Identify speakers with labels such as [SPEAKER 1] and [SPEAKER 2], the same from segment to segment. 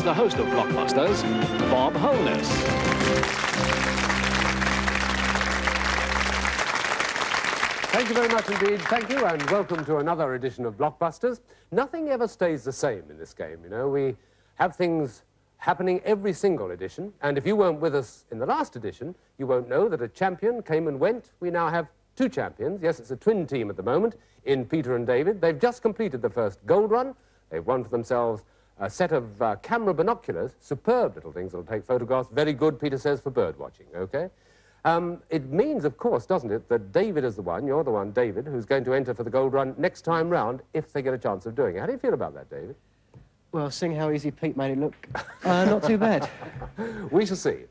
[SPEAKER 1] here's the host of Blockbusters, Bob Holness.
[SPEAKER 2] Thank you very much indeed. Thank you, and welcome to another edition of Blockbusters. Nothing ever stays the same in this game, you know. We have things happening every single edition, and if you weren't with us in the last edition, you won't know that a champion came and went. We now have two champions. Yes, it's a twin team at the moment in Peter and David. They've just completed the first gold run. They've won for themselves a set of camera binoculars, superb little things that'll take photographs. Very good, Peter says, for bird watching, okay? It means, of course, doesn't it, that David is the one, you're the one, David, who's going to enter for the gold run next time round if they get a chance of doing it. How do you feel about that, David?
[SPEAKER 3] Well, seeing how easy Pete made it look, not too bad.
[SPEAKER 2] We shall see.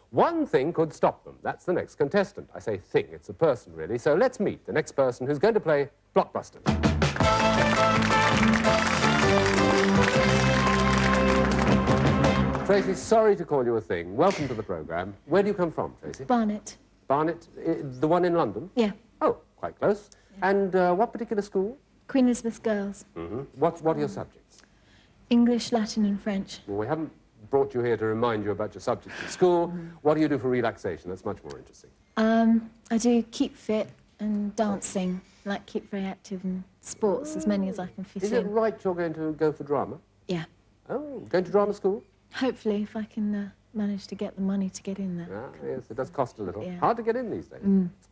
[SPEAKER 2] One thing could stop them. That's the next contestant. I say thing, it's a person, really. So let's meet the next person who's going to play Blockbusters. Tracy, sorry to call you a thing. Welcome to the programme. Where do you come from, Tracy?
[SPEAKER 4] Barnet.
[SPEAKER 2] Barnet? The one in London?
[SPEAKER 4] Yeah.
[SPEAKER 2] Oh, quite close. Yeah. And what particular school?
[SPEAKER 4] Queen Elizabeth Girls.
[SPEAKER 2] Mm-hmm. What are your subjects?
[SPEAKER 4] English, Latin and French.
[SPEAKER 2] Well, we haven't brought you here to remind you about your subjects at school. What do you do for relaxation? That's much more interesting.
[SPEAKER 4] I do keep fit and dancing, like keep very active and sports, as many as I can fit in.
[SPEAKER 2] Is it right you're going to go for drama?
[SPEAKER 4] Yeah.
[SPEAKER 2] Oh, going to drama school?
[SPEAKER 4] Hopefully, if I can manage to get the money to get in there.
[SPEAKER 2] Ah, yes, it does cost a little.
[SPEAKER 4] Yeah.
[SPEAKER 2] Hard to get in these days.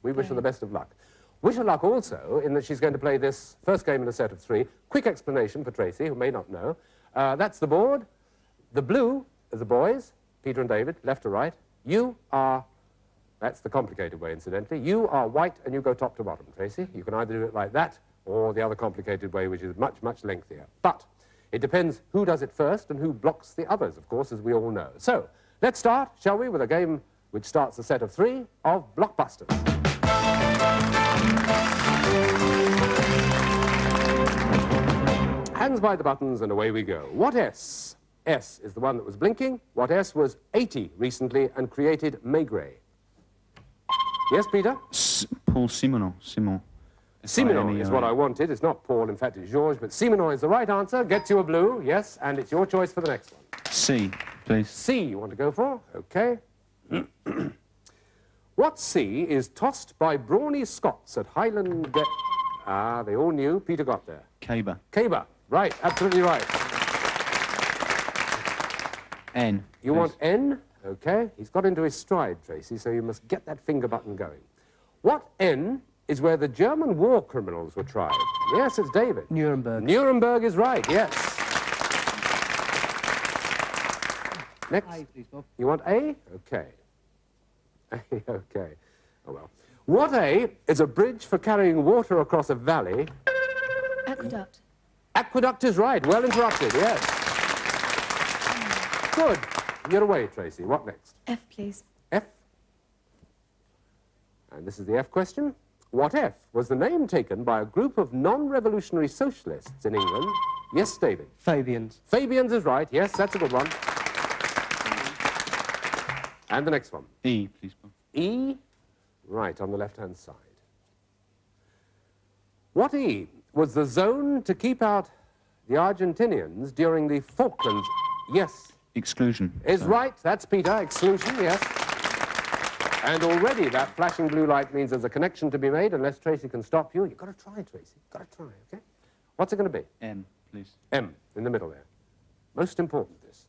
[SPEAKER 2] We wish her the best of luck. Wish her luck also in that she's going to play this first game in a set of three. Quick explanation for Tracy, who may not know. That's the board. The blue are the boys, Peter and David, left to right. You are, that's the complicated way, incidentally. You are white and you go top to bottom, Tracy. You can either do it like that or the other complicated way, which is much, much lengthier. But it depends who does it first and who blocks the others, of course, as we all know. So, let's start, shall we, with a game which starts a set of three of Blockbusters. Hands by the buttons and away we go. What S? S is the one that was blinking. What S was 80 recently and created Maigret? Yes, Peter?
[SPEAKER 5] Paul Simonon.
[SPEAKER 2] Simonon is what I wanted. It's not Paul, in fact, it's Georges, but Simonon is the right answer. Gets you a blue, yes, and it's your choice for the next one.
[SPEAKER 5] C, please.
[SPEAKER 2] C you want to go for? Okay. What C is tossed by brawny Scots at Highland... they all knew. Peter got there.
[SPEAKER 5] Caber.
[SPEAKER 2] Caber. Right, absolutely right.
[SPEAKER 5] N.
[SPEAKER 2] You want N? Okay. He's got into his stride, Tracy, so you must get that finger button going. What N is where the German war criminals were tried? Yes, it's David.
[SPEAKER 3] Nuremberg.
[SPEAKER 2] Nuremberg is right, yes. Next.
[SPEAKER 3] A, please, Bob.
[SPEAKER 2] You want A? Okay. Okay. Oh, well. What A is a bridge for carrying water across a valley?
[SPEAKER 4] Aqueduct.
[SPEAKER 2] Aqueduct is right. Well interrupted, yes. Good. You're away, Tracy. What next?
[SPEAKER 4] F, please.
[SPEAKER 2] F. And this is the F question. What F was the name taken by a group of non-revolutionary socialists in England? Yes, David.
[SPEAKER 3] Fabians.
[SPEAKER 2] Fabians is right. Yes, that's a good one. And the next one.
[SPEAKER 5] E, please, Bob.
[SPEAKER 2] E, right on the left-hand side. What E was the zone to keep out the Argentinians during the Falklands? Yes.
[SPEAKER 5] Exclusion.
[SPEAKER 2] Is right. That's Peter. Exclusion, yes. And already that flashing blue light means there's a connection to be made. Unless Tracy can stop you, you've got to try, Tracy. You've got to try, okay? What's it going to be?
[SPEAKER 5] M, please.
[SPEAKER 2] M, in the middle there. Most important, this.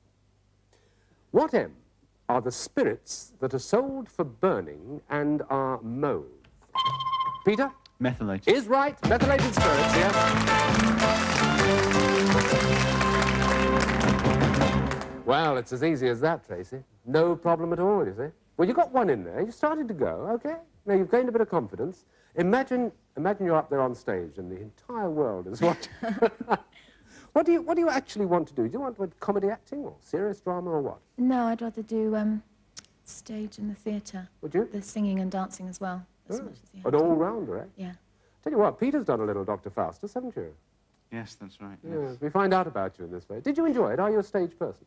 [SPEAKER 2] What M are the spirits that are sold for burning and are mauve? Peter?
[SPEAKER 5] Methylated.
[SPEAKER 2] Is right. Methylated spirits, yes. Well, it's as easy as that, Tracy. No problem at all, you see. Well, you got one in there. You started to go, okay? Now, you've gained a bit of confidence. Imagine you're up there on stage and the entire world is watching. What do you actually want to do? Do you want comedy acting or serious drama or what?
[SPEAKER 4] No, I'd rather do stage and the theatre.
[SPEAKER 2] Would you?
[SPEAKER 4] The singing and dancing as well, as much as the
[SPEAKER 2] An
[SPEAKER 4] acting.
[SPEAKER 2] all-rounder, eh?
[SPEAKER 4] Yeah.
[SPEAKER 2] Tell you what, Peter's done a little Dr. Faustus, haven't you?
[SPEAKER 5] Yes, that's right.
[SPEAKER 2] Yeah,
[SPEAKER 5] Yes.
[SPEAKER 2] we find out about you in this way. Did you enjoy it? Are you a stage person?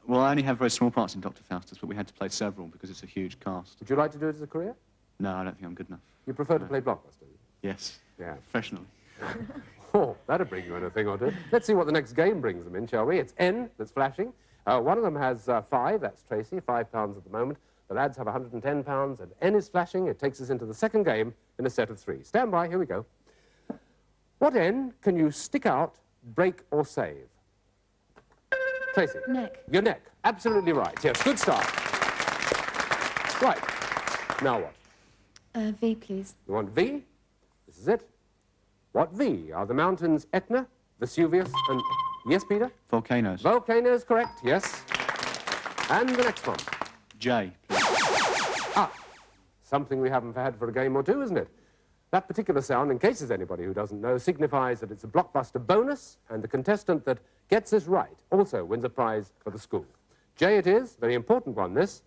[SPEAKER 5] Well, I only have very small parts in Dr. Faustus, but we had to play several because it's a huge cast.
[SPEAKER 2] Would you like to do it as a career?
[SPEAKER 5] No, I don't think I'm good enough.
[SPEAKER 2] You prefer to play blockbusters?
[SPEAKER 5] Yes.
[SPEAKER 2] Yeah.
[SPEAKER 5] Professionally.
[SPEAKER 2] Oh, that'll bring you in a thing or two. Let's see what the next game brings them in, shall we? It's N that's flashing. One of them has 5, that's Tracy, £5 at the moment. The lads have £110, and N is flashing. It takes us into the second game in a set of 3. Stand by, here we go. What N can you stick out, break, or save? Tracy?
[SPEAKER 4] Neck.
[SPEAKER 2] Your neck. Absolutely right. Yes, good start. Right. Now what?
[SPEAKER 4] V, please.
[SPEAKER 2] You want V? This is it. What V are the mountains Etna, Vesuvius, and... Yes, Peter?
[SPEAKER 5] Volcanoes.
[SPEAKER 2] Volcanoes, correct, yes. And the next one.
[SPEAKER 5] J, please.
[SPEAKER 2] Ah, something we haven't had for a game or two, isn't it? That particular sound, in case there's anybody who doesn't know, signifies that it's a blockbuster bonus, and the contestant that gets this right also wins a prize for the school. J it is, very important one, this.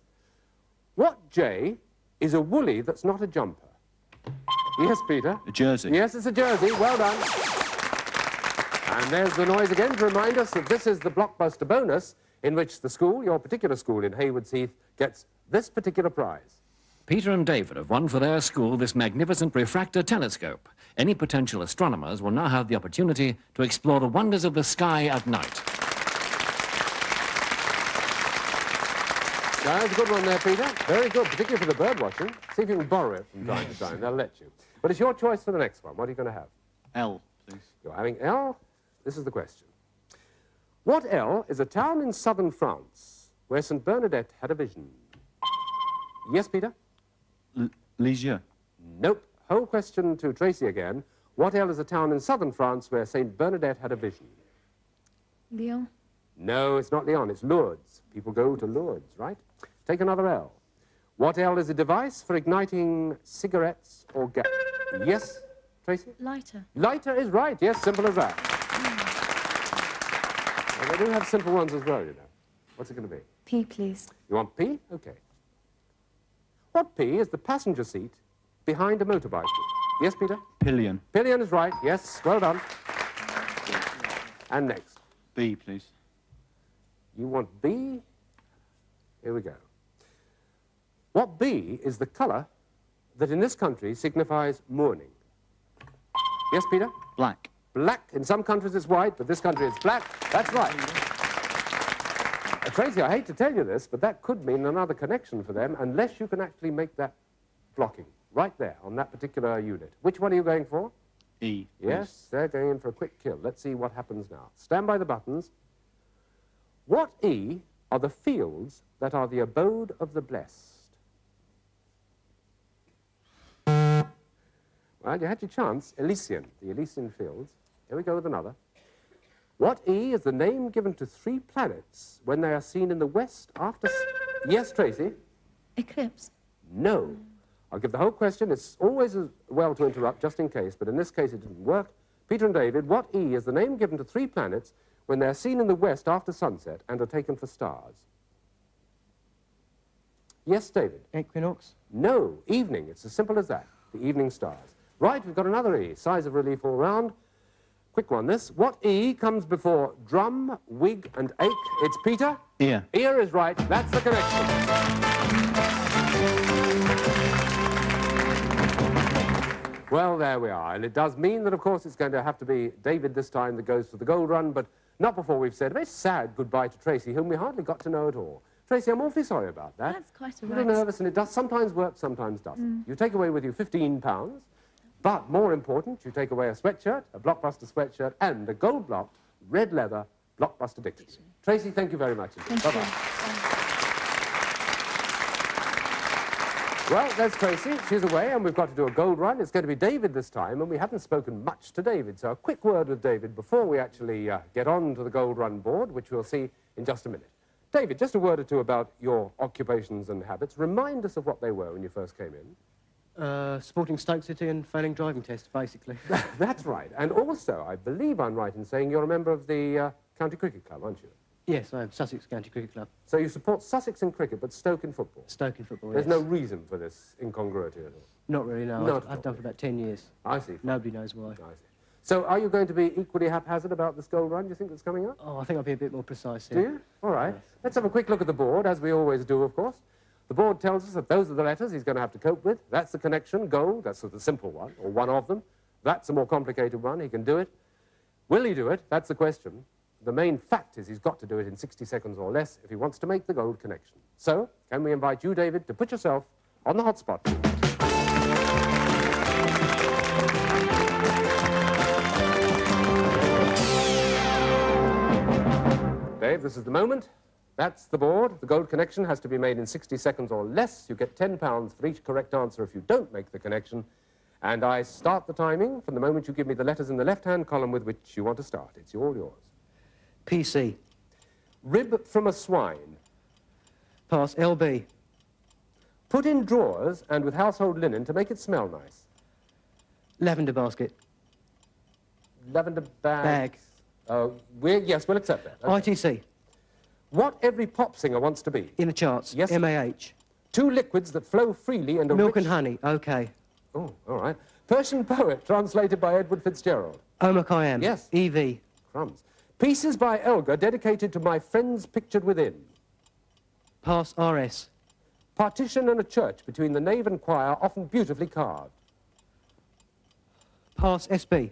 [SPEAKER 2] What J is a woolly that's not a jumper? Yes, Peter?
[SPEAKER 5] A jersey.
[SPEAKER 2] Yes, it's a jersey. Well done. And there's the noise again to remind us that this is the blockbuster bonus in which the school, your particular school in Haywards Heath, gets this particular prize.
[SPEAKER 1] Peter and David have won for their school this magnificent refractor telescope. Any potential astronomers will now have the opportunity to explore the wonders of the sky at night.
[SPEAKER 2] That's a good one there, Peter. Very good, particularly for the bird watching. See if you can borrow it from time to time. They'll let you. But it's your choice for the next one. What are you going to have?
[SPEAKER 5] L, please.
[SPEAKER 2] You're having L? This is the question. What L is a town in southern France where St. Bernadette had a vision? Yes, Peter?
[SPEAKER 5] Lisieux.
[SPEAKER 2] Nope. Whole question to Tracy again. What L is a town in southern France where St. Bernadette had a vision?
[SPEAKER 4] Lyon.
[SPEAKER 2] No, it's not Lyon, it's Lourdes. People go to Lourdes, right? Take another L. What L is a device for igniting cigarettes or gas? Yes, Tracy?
[SPEAKER 4] Lighter.
[SPEAKER 2] Lighter is right, yes, simple as that. Well, they do have simple ones as well, you know. What's it going to be?
[SPEAKER 4] P, please.
[SPEAKER 2] You want P? Okay. What P is the passenger seat behind a motorbike? Yes, Peter?
[SPEAKER 5] Pillion.
[SPEAKER 2] Pillion is right, yes, well done. And next.
[SPEAKER 5] B, please.
[SPEAKER 2] You want B? Here we go. What B is the colour that in this country signifies mourning? Yes, Peter?
[SPEAKER 5] Black.
[SPEAKER 2] Black. In some countries it's white, but this country it's black. That's right. Tracy, I hate to tell you this, but that could mean another connection for them unless you can actually make that blocking right there on that particular unit. Which one are you going for?
[SPEAKER 5] E, please.
[SPEAKER 2] Yes, they're going in for a quick kill. Let's see what happens now. Stand by the buttons. What E are the fields that are the abode of the blessed? Well, you had your chance. Elysian, the Elysian fields. Here we go with another. What E is the name given to 3 planets when they are seen in the west after... Yes, Tracy?
[SPEAKER 4] Eclipse.
[SPEAKER 2] No. I'll give the whole question. It's always as well to interrupt, just in case, but in this case it didn't work. Peter and David, what E is the name given to 3 planets when they're seen in the west after sunset and are taken for stars? Yes, David?
[SPEAKER 3] Equinox.
[SPEAKER 2] No, evening. It's as simple as that. The evening stars. Right, we've got another E. Sighs of relief all round. Quick one, this. What E comes before drum, wig, and ache? It's Peter?
[SPEAKER 5] Ear.
[SPEAKER 2] Ear is right. That's the connection. Well, there we are. And it does mean that, of course, it's going to have to be David this time that goes for the gold run, but not before we've said a very sad goodbye to Tracy, whom we hardly got to know at all. Tracy, I'm awfully sorry about that.
[SPEAKER 4] That's quite a
[SPEAKER 2] little nervous, and it does sometimes work, sometimes doesn't. You take away with you £15, but more important, you take away a sweatshirt, a Blockbuster sweatshirt, and a gold-blocked, red leather Blockbuster dictionary. Tracy, thank you very much. Bye-bye. Well, there's Tracy. She's away, and we've got to do a gold run. It's going to be David this time, and we haven't spoken much to David, so a quick word with David before we actually get on to the gold run board, which we'll see in just a minute. David, just a word or two about your occupations and habits. Remind us of what they were when you first came in.
[SPEAKER 3] Supporting Stoke City and failing driving tests, basically.
[SPEAKER 2] That's right. And also, I believe I'm right in saying you're a member of the County Cricket Club, aren't you?
[SPEAKER 3] Yes, I am. Sussex County Cricket Club.
[SPEAKER 2] So you support Sussex in cricket, but Stoke in football?
[SPEAKER 3] Stoke in football,
[SPEAKER 2] There's
[SPEAKER 3] yes.
[SPEAKER 2] no reason for this incongruity at all?
[SPEAKER 3] Not really, no.
[SPEAKER 2] Not
[SPEAKER 3] I've done for about 10 years.
[SPEAKER 2] I see.
[SPEAKER 3] Nobody knows why.
[SPEAKER 2] I see. So are you going to be equally haphazard about this gold run, do you think, that's coming up?
[SPEAKER 3] Oh, I think I'll be a bit more precise
[SPEAKER 2] Do
[SPEAKER 3] here.
[SPEAKER 2] you? All right.
[SPEAKER 3] Yes.
[SPEAKER 2] Let's have a quick look at the board, as we always do, of course. The board tells us that those are the letters he's going to have to cope with. That's the connection, gold. That's the simple one, or one of them. That's a more complicated one. He can do it. Will he do it? That's the question. the main fact is he's got to do it in 60 seconds or less if he wants to make the gold connection. So, can we invite you, David, to put yourself on the hot spot? Dave, this is the moment. That's the board. The gold connection has to be made in 60 seconds or less. You get £10 for each correct answer if you don't make the connection. And I start the timing from the moment you give me the letters in the left-hand column with which you want to start. It's all yours.
[SPEAKER 3] PC.
[SPEAKER 2] Rib from a swine.
[SPEAKER 3] Pass. LB.
[SPEAKER 2] Put in drawers and with household linen to make it smell nice.
[SPEAKER 3] Lavender basket.
[SPEAKER 2] Lavender bag. Yes, we'll accept that. Okay.
[SPEAKER 3] ITC.
[SPEAKER 2] What every pop singer wants to be.
[SPEAKER 3] In the charts.
[SPEAKER 2] Yes.
[SPEAKER 3] MAH.
[SPEAKER 2] 2 liquids that flow freely and are
[SPEAKER 3] Milk
[SPEAKER 2] rich...
[SPEAKER 3] and honey. OK.
[SPEAKER 2] Oh, all right. Persian poet translated by Edward Fitzgerald.
[SPEAKER 3] Omar Khayyam.
[SPEAKER 2] Yes.
[SPEAKER 3] EV.
[SPEAKER 2] Crumbs. Pieces by Elgar dedicated to my friends pictured within.
[SPEAKER 3] Pass. RS.
[SPEAKER 2] Partition and a church between the nave and choir, often beautifully carved.
[SPEAKER 3] Pass. SB.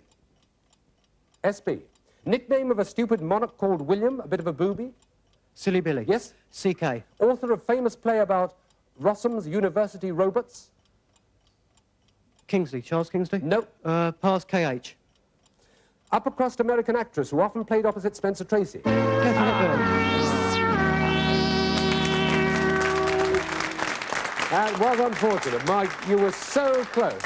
[SPEAKER 2] SB. Nickname of a stupid monarch called William, a bit of a booby.
[SPEAKER 3] Silly Billy.
[SPEAKER 2] Yes.
[SPEAKER 3] CK.
[SPEAKER 2] Author of famous play about Rossum's University robots.
[SPEAKER 3] Kingsley. Charles Kingsley?
[SPEAKER 2] No.
[SPEAKER 3] Pass. KH.
[SPEAKER 2] Upper crust American actress who often played opposite Spencer Tracy.
[SPEAKER 3] Catherine Hepburn.
[SPEAKER 2] That was unfortunate, Mike. You were so close.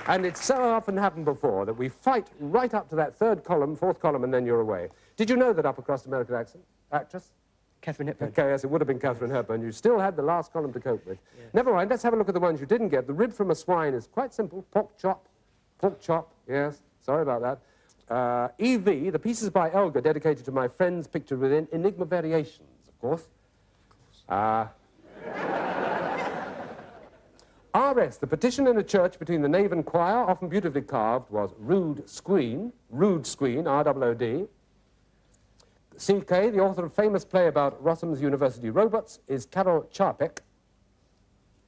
[SPEAKER 2] And it's so often happened before that we fight right up to that third column, fourth column, and then you're away. Did you know that upper crust American actress?
[SPEAKER 3] Catherine Hepburn.
[SPEAKER 2] Okay, yes, it would have been Catherine Hepburn. You still had the last column to cope with. Yeah. Never mind, let's have a look at the ones you didn't get. The rib from a swine is quite simple. Pork chop, yes, sorry about that. EV, the pieces by Elgar dedicated to my friends pictured within. Enigma variations, of course. RS, the petition in a church between the nave and choir, often beautifully carved, was Rood Screen, ROOD. CK, the author of famous play about Rossum's University robots, is Karol Čapek.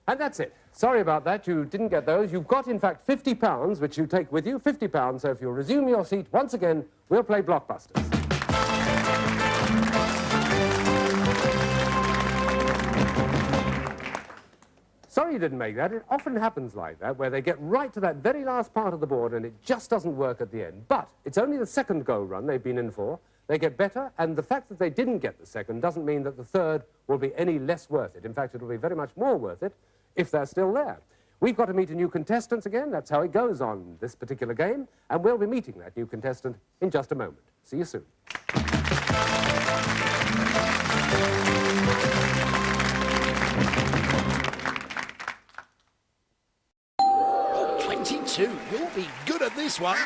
[SPEAKER 2] And that's it. Sorry about that, you didn't get those. You've got, in fact, £50, which you take with you, £50, so if you'll resume your seat once again, we'll play Blockbusters. Sorry you didn't make that. It often happens like that, where they get right to that very last part of the board and it just doesn't work at the end. But it's only the second go-run they've been in for. They get better, and the fact that they didn't get the second doesn't mean that the third will be any less worth it. In fact, it'll be very much more worth it if they're still there. We've got to meet a new contestant again. That's how it goes on this particular game, and we'll be meeting that new contestant in just a moment. See you soon.
[SPEAKER 6] 22. You'll be good at this one.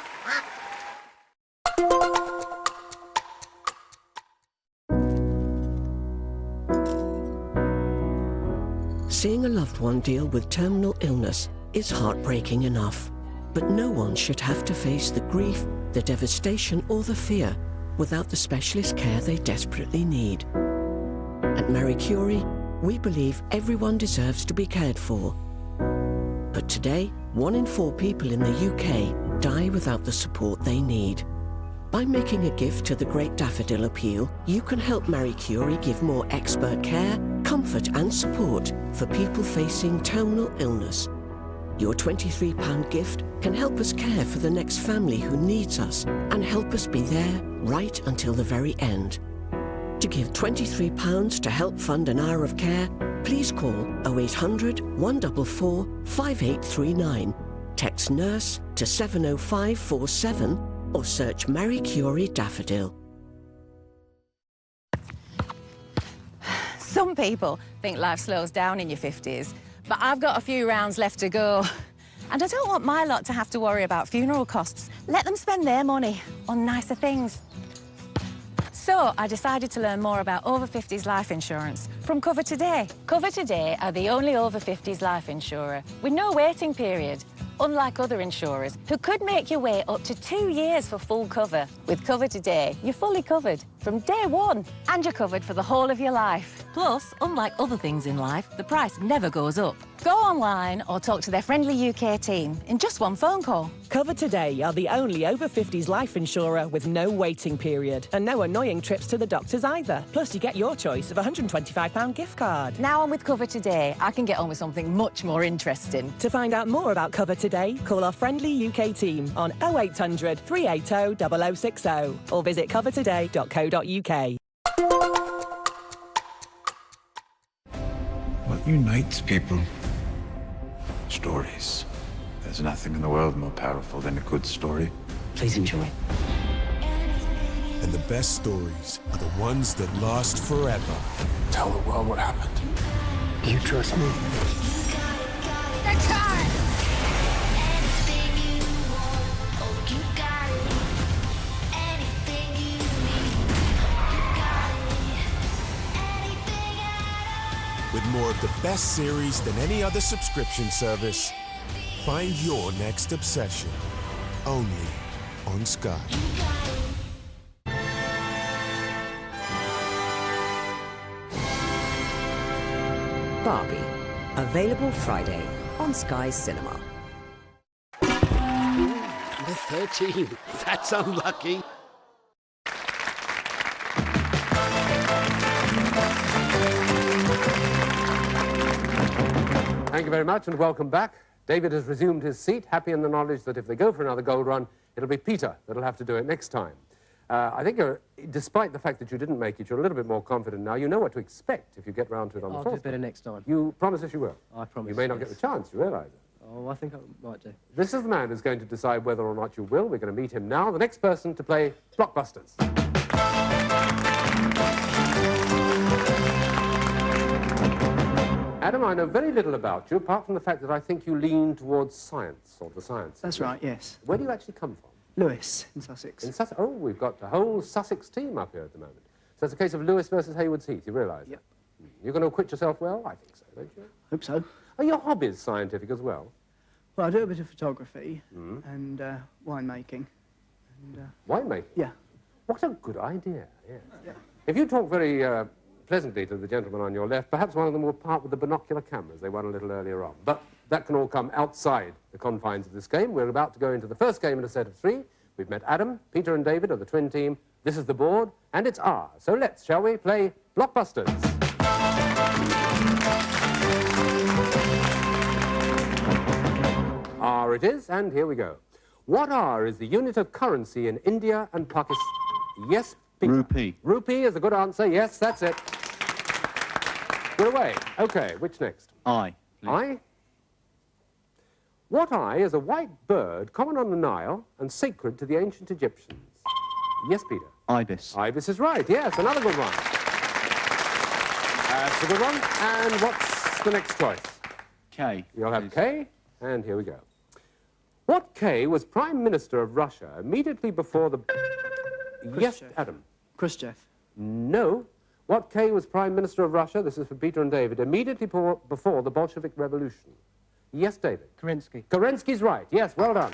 [SPEAKER 7] Seeing a loved one deal with terminal illness is heartbreaking enough. But no one should have to face the grief, the devastation or the fear without the specialist care they desperately need. At Marie Curie, we believe everyone deserves to be cared for. But today, 1 in 4 people in the UK die without the support they need. By making a gift to the Great Daffodil Appeal, you can help Marie Curie give more expert care, comfort and support for people facing terminal illness. Your £23 gift can help us care for the next family who needs us and help us be there right until the very end. To give £23 to help fund an hour of care, please call 0800 144 5839, text NURSE to 70547 or search Marie Curie Daffodil.
[SPEAKER 8] Some people think life slows down in your 50s, but I've got a few rounds left to go. And I don't want my lot to have to worry about funeral costs. Let them spend their money on nicer things. So I decided to learn more about over 50s life insurance from Cover Today. Cover Today are the only over 50s life insurer with no waiting period. unlike other insurers, who could make you wait up to 2 years for full cover. With Cover Today, you're fully covered from day one, and you're covered for the whole of your life. Plus, unlike other things in life, the price never goes up. Go online or talk to their friendly UK team in just one phone call.
[SPEAKER 9] Cover Today are the only over-50s life insurer with no waiting period and no annoying trips to the doctors either. Plus, you get your choice of a £125 gift card.
[SPEAKER 8] Now on with Cover Today, I can get on with something much more interesting.
[SPEAKER 9] To find out more about Cover Today, call our friendly UK team on 0800 380 0060 or visit covertoday.co.uk.
[SPEAKER 10] What unites people? Stories. There's nothing in the world more powerful than a good story.
[SPEAKER 7] Please enjoy.
[SPEAKER 6] And the best stories are the ones that last forever.
[SPEAKER 10] Tell the world what happened.
[SPEAKER 7] You trust me?
[SPEAKER 6] With more of the best series than any other subscription service, find your next obsession. Only on Sky.
[SPEAKER 11] Barbie, available Friday on Sky Cinema.
[SPEAKER 6] Number 13. That's unlucky.
[SPEAKER 2] Thank you very much and welcome back. David has resumed his seat, happy in the knowledge that if they go for another gold run, it'll be Peter that'll have to do it next time. I think, despite the fact that you didn't make it, you're a little bit more confident now. You know what to expect if you get round to it on the fourth.
[SPEAKER 3] I'll do better next time.
[SPEAKER 2] You promise us you will?
[SPEAKER 3] I promise.
[SPEAKER 2] You may not get the chance, you realise it.
[SPEAKER 3] Oh, I think I might do.
[SPEAKER 2] This is the man who's going to decide whether or not you will. We're going to meet him now. The next person to play Blockbusters. Adam, I know very little about you, apart from the fact that I think you lean towards science, or the science.
[SPEAKER 3] That's right, yes.
[SPEAKER 2] Where do you actually come from?
[SPEAKER 3] Lewis, in Sussex.
[SPEAKER 2] In Sussex? Oh, we've got the whole Sussex team up here at the moment. So it's a case of Lewis versus Haywards Heath, you realise?
[SPEAKER 3] Yep.
[SPEAKER 2] You're going to acquit yourself well? I think so, don't you?
[SPEAKER 3] Hope so.
[SPEAKER 2] Are your hobbies scientific as well?
[SPEAKER 3] Well, I do a bit of photography and winemaking. And,
[SPEAKER 2] Winemaking?
[SPEAKER 3] yeah.
[SPEAKER 2] What a good idea, yes. Yeah. If you talk very pleasantly to the gentleman on your left, perhaps one of them will part with the binocular cameras they won a little earlier on. But that can all come outside the confines of this game. We're about to go into the first game in a set of 3. We've met Adam, Peter and David are the twin team. This is the board, and it's R. So let's, shall we, play Blockbusters. R it is, and here we go. What R is the unit of currency in India and Pakistan? Yes, Peter.
[SPEAKER 5] Rupee.
[SPEAKER 2] Rupee is a good answer. Yes, that's it. We're away. Okay, which next?
[SPEAKER 5] I. Please.
[SPEAKER 2] I? What I is a white bird common on the Nile and sacred to the ancient Egyptians? Yes, Peter.
[SPEAKER 5] Ibis.
[SPEAKER 2] Ibis is right. Yes, another good one. That's a good one. And what's the next choice?
[SPEAKER 5] K.
[SPEAKER 2] You'll have
[SPEAKER 5] please.
[SPEAKER 2] K, and here we go. What K was Prime Minister of Russia immediately before the... Yes, Adam.
[SPEAKER 3] Khrushchev.
[SPEAKER 2] No. What K was Prime Minister of Russia, this is for Peter and David, immediately before the Bolshevik Revolution? Yes, David.
[SPEAKER 3] Kerensky.
[SPEAKER 2] Kerensky's right. Yes, well done.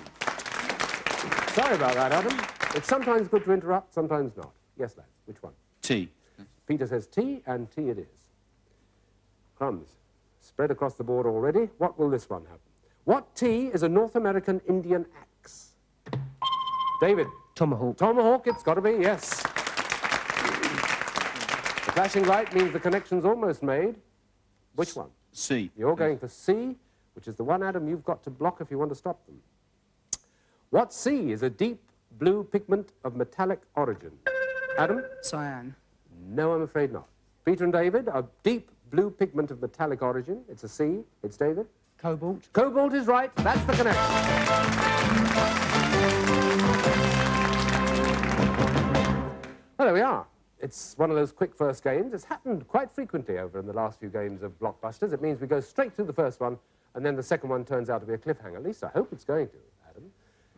[SPEAKER 2] Sorry about that, Adam. It's sometimes good to interrupt, sometimes not. Yes, lads, which one?
[SPEAKER 5] T.
[SPEAKER 2] Peter says T, and T it is. Crumbs. Spread across the board already. What will this one have? What T is a North American Indian axe? David.
[SPEAKER 3] Tomahawk.
[SPEAKER 2] Tomahawk, it's got to be, yes. The flashing light means the connection's almost made. Which one?
[SPEAKER 5] C.
[SPEAKER 2] You're going for C, which is the one, Adam, you've got to block if you want to stop them. What C is a deep blue pigment of metallic origin? Adam?
[SPEAKER 3] Cyan.
[SPEAKER 2] No, I'm afraid not. Peter and David, a deep blue pigment of metallic origin. It's a C. It's David.
[SPEAKER 3] Cobalt.
[SPEAKER 2] Cobalt is right. That's the connection. Well, there we are. It's one of those quick first games. It's happened quite frequently over in the last few games of Blockbusters. It means we go straight through the first one, and then the second one turns out to be a cliffhanger. At least I hope it's going to, Adam.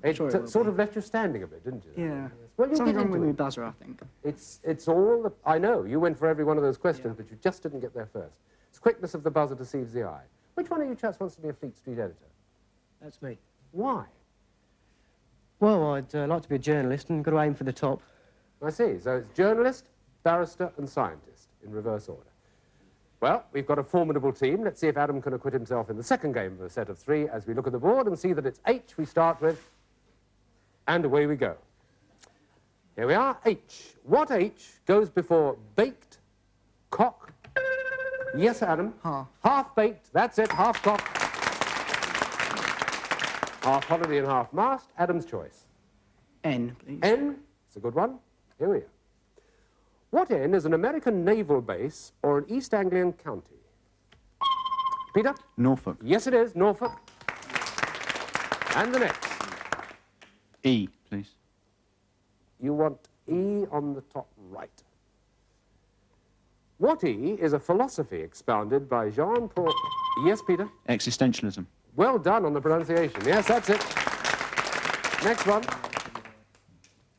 [SPEAKER 2] It sort of left you standing a bit, didn't you?
[SPEAKER 3] Yeah.
[SPEAKER 2] Well, you
[SPEAKER 3] Something
[SPEAKER 2] get
[SPEAKER 3] wrong with
[SPEAKER 2] into
[SPEAKER 3] my
[SPEAKER 2] it.
[SPEAKER 3] buzzer, I think.
[SPEAKER 2] It's all... I know. You went for every one of those questions, but you just didn't get there first. It's quickness of the buzzer deceives the eye. Which one of you chaps wants to be a Fleet Street editor?
[SPEAKER 3] That's me.
[SPEAKER 2] Why?
[SPEAKER 12] Well, I'd like to be a journalist and got to aim for the top.
[SPEAKER 2] I see. So it's journalist, barrister and scientist, in reverse order. Well, we've got a formidable team. Let's see if Adam can acquit himself in the second game of a set of 3 as we look at the board and see that it's H we start with. And away we go. Here we are, H. What H goes before baked, cock? Yes, Adam?
[SPEAKER 3] Half.
[SPEAKER 2] Half-baked, that's it, half-cock. Half holiday and half mast. Adam's choice.
[SPEAKER 3] N, please.
[SPEAKER 2] N, it's a good one. Here we are. What N is an American naval base or an East Anglian county? Peter?
[SPEAKER 5] Norfolk.
[SPEAKER 2] Yes, it is, Norfolk. And the next.
[SPEAKER 5] E, please.
[SPEAKER 2] You want E on the top right. What E is a philosophy expounded by Jean-Paul... Yes, Peter?
[SPEAKER 5] Existentialism.
[SPEAKER 2] Well done on the pronunciation. Yes, that's it. Next one.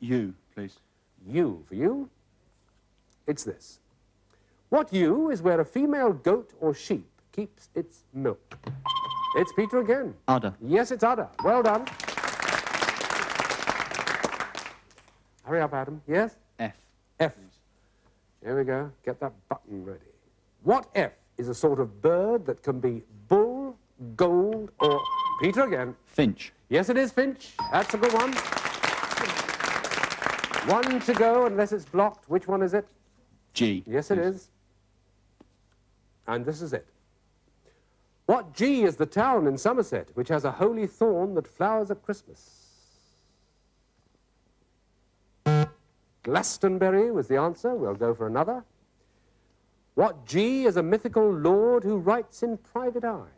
[SPEAKER 5] U, please.
[SPEAKER 2] U for you. It's this. What U is where a female goat or sheep keeps its milk? It's Peter again.
[SPEAKER 5] Udder.
[SPEAKER 2] Yes, it's udder. Well done. Hurry up, Adam. Yes?
[SPEAKER 5] F.
[SPEAKER 2] F. Here we go. Get that button ready. What F is a sort of bird that can be bull, gold, or... Peter again.
[SPEAKER 5] Finch.
[SPEAKER 2] Yes, it is Finch. That's a good one. One to go, unless it's blocked. Which one is it?
[SPEAKER 5] G.
[SPEAKER 2] Yes, it is. And this is it. What G is the town in Somerset which has a holy thorn that flowers at Christmas? Glastonbury was the answer. We'll go for another. What G is a mythical lord who writes in private eye?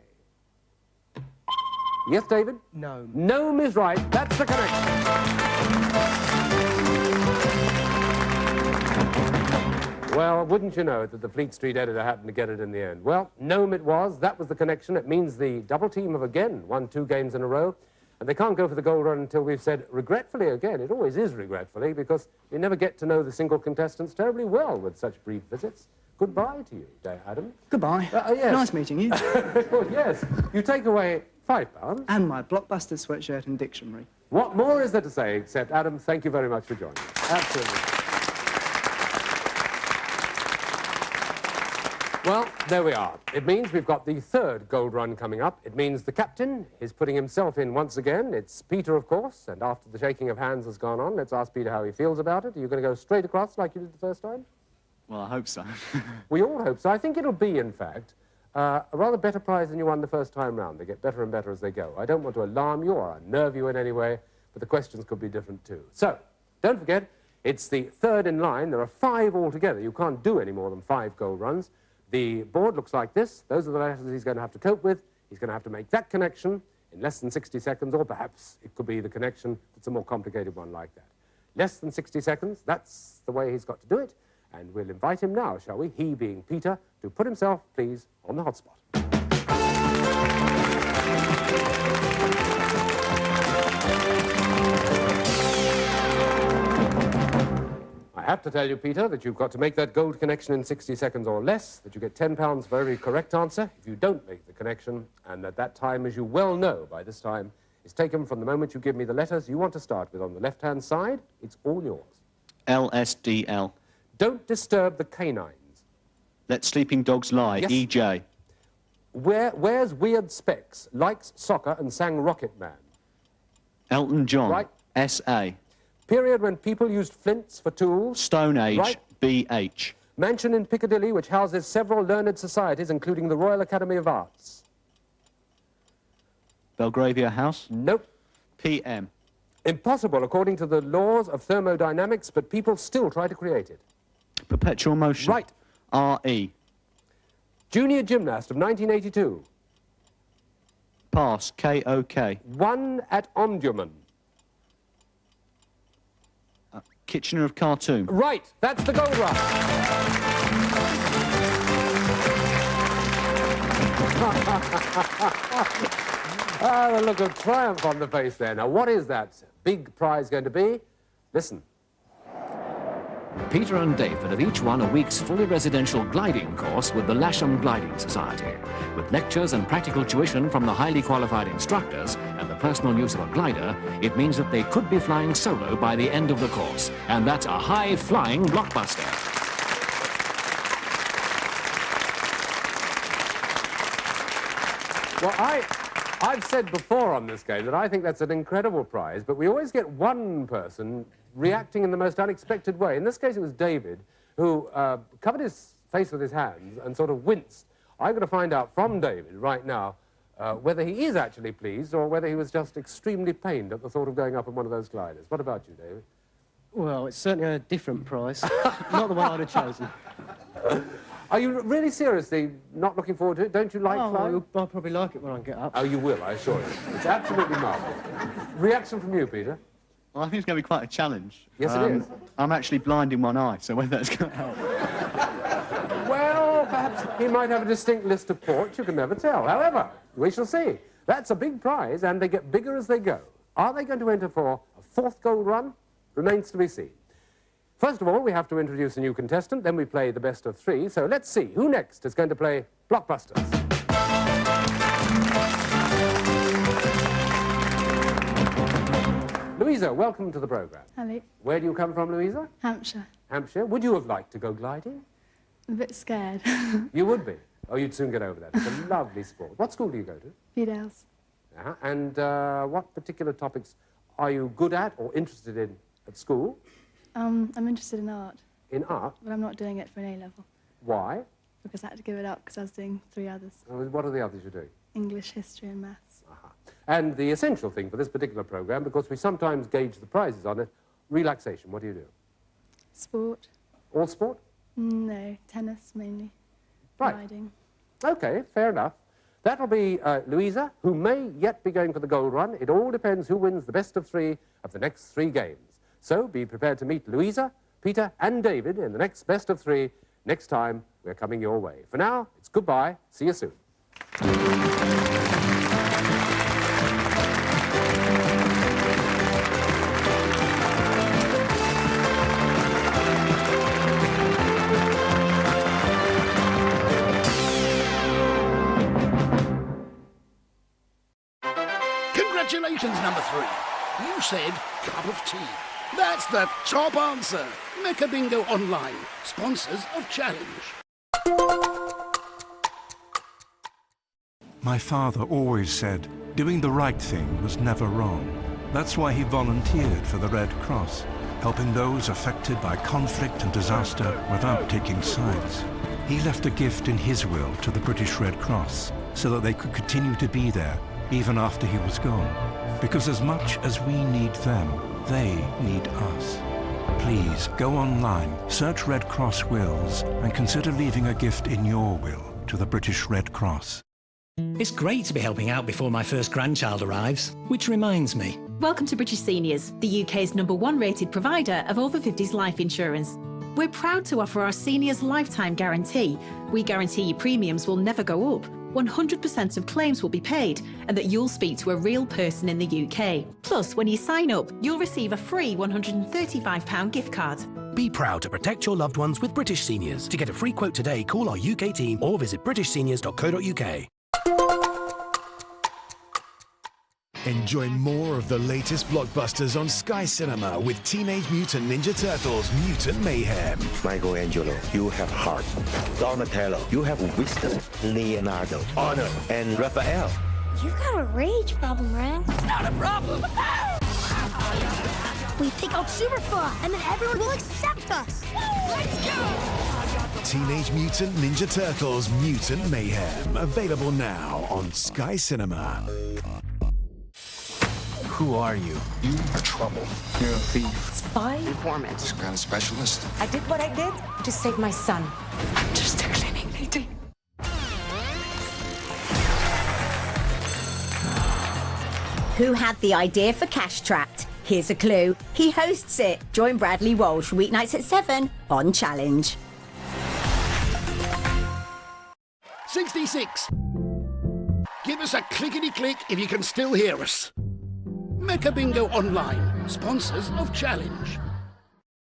[SPEAKER 2] Yes, David?
[SPEAKER 12] Gnome.
[SPEAKER 2] Gnome is right. That's the connection. Well, wouldn't you know that the Fleet Street editor happened to get it in the end? Well, gnome it was. That was the connection. It means the double team have again won 2 games in a row. And they can't go for the gold run until we've said regretfully again. It always is regretfully because you never get to know the single contestants terribly well with such brief visits. Goodbye to you, Adam.
[SPEAKER 3] Goodbye.
[SPEAKER 2] Yes.
[SPEAKER 3] Nice meeting you.
[SPEAKER 2] Well, yes. You take away £5.
[SPEAKER 3] And my Blockbusters sweatshirt and dictionary.
[SPEAKER 2] What more is there to say except, Adam, thank you very much for joining us. Absolutely. Well, there we are. It means we've got the 3rd gold run coming up. It means the captain is putting himself in once again. It's Peter, of course, and after the shaking of hands has gone on, let's ask Peter how he feels about it. Are you going to go straight across like you did the first time?
[SPEAKER 5] Well, I hope so.
[SPEAKER 2] We all hope so. I think it'll be, in fact, a rather better prize than you won the first time round. They get better and better as they go. I don't want to alarm you or unnerve you in any way, but the questions could be different too. So, don't forget, it's the 3rd in line. There are 5 altogether. You can't do any more than 5 gold runs. The board looks like this. Those are the letters he's going to have to cope with. He's going to have to make that connection in less than 60 seconds, or perhaps it could be the connection that's a more complicated one like that. Less than 60 seconds, that's the way he's got to do it. And we'll invite him now, shall we, he being Peter, to put himself, please, on the hotspot. I have to tell you, Peter, that you've got to make that gold connection in 60 seconds or less, that you get £10 for every correct answer if you don't make the connection, and that time, as you well know by this time, is taken from the moment you give me the letters you want to start with on the left-hand side. It's all yours.
[SPEAKER 5] LSDL.
[SPEAKER 2] Don't disturb the canines.
[SPEAKER 5] Let sleeping dogs lie.
[SPEAKER 2] Yes.
[SPEAKER 5] EJ.
[SPEAKER 2] Wears weird specs, likes soccer and sang Rocket Man.
[SPEAKER 5] Elton John.
[SPEAKER 2] Right.
[SPEAKER 5] SA.
[SPEAKER 2] Period when people used flints for tools.
[SPEAKER 5] Stone Age.
[SPEAKER 2] Right.
[SPEAKER 5] BH.
[SPEAKER 2] Mansion in Piccadilly which houses several learned societies, including the Royal Academy of Arts.
[SPEAKER 5] Belgravia House.
[SPEAKER 2] Nope.
[SPEAKER 5] PM.
[SPEAKER 2] Impossible according to the laws of thermodynamics, but people still try to create it.
[SPEAKER 5] Perpetual motion.
[SPEAKER 2] Right.
[SPEAKER 5] RE.
[SPEAKER 2] Junior gymnast of 1982.
[SPEAKER 5] Pass. KOK.
[SPEAKER 2] Won at Omdurman.
[SPEAKER 5] Kitchener of Khartoum.
[SPEAKER 2] Right, that's the gold rush. Ah, the look of triumph on the face there. Now, what is that big prize going to be? Listen.
[SPEAKER 1] Peter and David have each won a week's fully residential gliding course with the Lasham Gliding Society. With lectures and practical tuition from the highly qualified instructors and the personal use of a glider, it means that they could be flying solo by the end of the course. And that's a high-flying blockbuster.
[SPEAKER 2] Well, I've said before on this game that I think that's an incredible prize, but we always get one person reacting in the most unexpected way. In this case, it was David, who covered his face with his hands and sort of winced. I'm going to find out from David right now whether he is actually pleased or whether he was just extremely pained at the thought of going up on one of those gliders. What about you, David?
[SPEAKER 12] Well, it's certainly a different prize. Not the one I'd have chosen.
[SPEAKER 2] Are you really seriously not looking forward to it? Don't you like flying?
[SPEAKER 12] I'll probably like it when I get up.
[SPEAKER 2] Oh, you will, I assure you. It's absolutely marvellous. Reaction from you, Peter?
[SPEAKER 5] Well, I think it's going to be quite a challenge.
[SPEAKER 2] Yes, it is.
[SPEAKER 5] I'm actually blind in one eye, so whether that's going to help.
[SPEAKER 2] Well, perhaps he might have a distinct list of ports. You can never tell. However, we shall see. That's a big prize, and they get bigger as they go. Are they going to enter for a fourth gold run? Remains to be seen. First of all, we have to introduce a new contestant, then we play the best of three. So let's see who next is going to play Blockbusters. Louisa, welcome to the programme.
[SPEAKER 4] Hello.
[SPEAKER 2] Where do you come from, Louisa?
[SPEAKER 4] Hampshire.
[SPEAKER 2] Hampshire. Would you have liked to go gliding?
[SPEAKER 4] I'm a bit scared.
[SPEAKER 2] You would be? Oh, you'd soon get over that. It's a lovely sport. What school do you go to?
[SPEAKER 4] Fidels.
[SPEAKER 2] And what particular topics are you good at or interested in at school?
[SPEAKER 4] I'm interested in art.
[SPEAKER 2] In art?
[SPEAKER 4] But I'm not doing it for an A-level.
[SPEAKER 2] Why?
[SPEAKER 4] Because I had to give it up because I was doing 3 others.
[SPEAKER 2] What are the others you're doing?
[SPEAKER 4] English, history and maths.
[SPEAKER 2] And the essential thing for this particular programme, because we sometimes gauge the prizes on it, relaxation. What do you do?
[SPEAKER 4] Sport.
[SPEAKER 2] All sport?
[SPEAKER 4] No, tennis mainly.
[SPEAKER 2] Right.
[SPEAKER 4] Riding.
[SPEAKER 2] OK, fair enough. That'll be Louisa, who may yet be going for the gold run. It all depends who wins the best of 3 of the next 3 games. So be prepared to meet Louisa, Peter and David in the next best of 3. Next time, we're coming your way. For now, it's goodbye. See you soon.
[SPEAKER 13] Congratulations, number 3. You said cup of tea. That's the top answer. Mecca Bingo Online, sponsors of Challenge.
[SPEAKER 14] My father always said doing the right thing was never wrong. That's why he volunteered for the Red Cross, helping those affected by conflict and disaster without taking sides. He left a gift in his will to the British Red Cross so that they could continue to be there even after he was gone. Because as much as we need them, they need us. Please go online, search Red Cross Wills, and consider leaving a gift in your will to the British Red Cross.
[SPEAKER 15] It's great to be helping out before my first grandchild arrives, which reminds me.
[SPEAKER 16] Welcome to British Seniors, the UK's #1 rated provider of over 50s life insurance. We're proud to offer our seniors lifetime guarantee. We guarantee your premiums will never go up, 100% of claims will be paid, and that you'll speak to a real person in the UK. Plus, when you sign up, you'll receive a free £135 gift card.
[SPEAKER 17] Be proud to protect your loved ones with British Seniors. To get a free quote today, call our UK team or visit britishseniors.co.uk.
[SPEAKER 6] Enjoy more of the latest blockbusters on Sky Cinema with Teenage Mutant Ninja Turtles Mutant Mayhem.
[SPEAKER 18] Michelangelo, you have heart. Donatello, you have wisdom. Leonardo, honor. And Raphael.
[SPEAKER 19] You got a rage problem, Ren.
[SPEAKER 20] It's not a problem.
[SPEAKER 19] We take out Superfly, and then everyone will accept us.
[SPEAKER 20] Let's go!
[SPEAKER 6] Teenage Mutant Ninja Turtles Mutant Mayhem. Available now on Sky Cinema.
[SPEAKER 10] Who are you? You are trouble. You're a thief.
[SPEAKER 11] Spy informant.
[SPEAKER 10] Some kind of specialist?
[SPEAKER 11] I did what I did to save my son.
[SPEAKER 20] I'm just a cleaning lady.
[SPEAKER 21] Who had the idea for Cash Trapped? Here's a clue. He hosts it. Join Bradley Walsh weeknights at 7 on Challenge.
[SPEAKER 13] 66. Give us a clickety-click if you can still hear us. Mecca Bingo Online, sponsors of Challenge.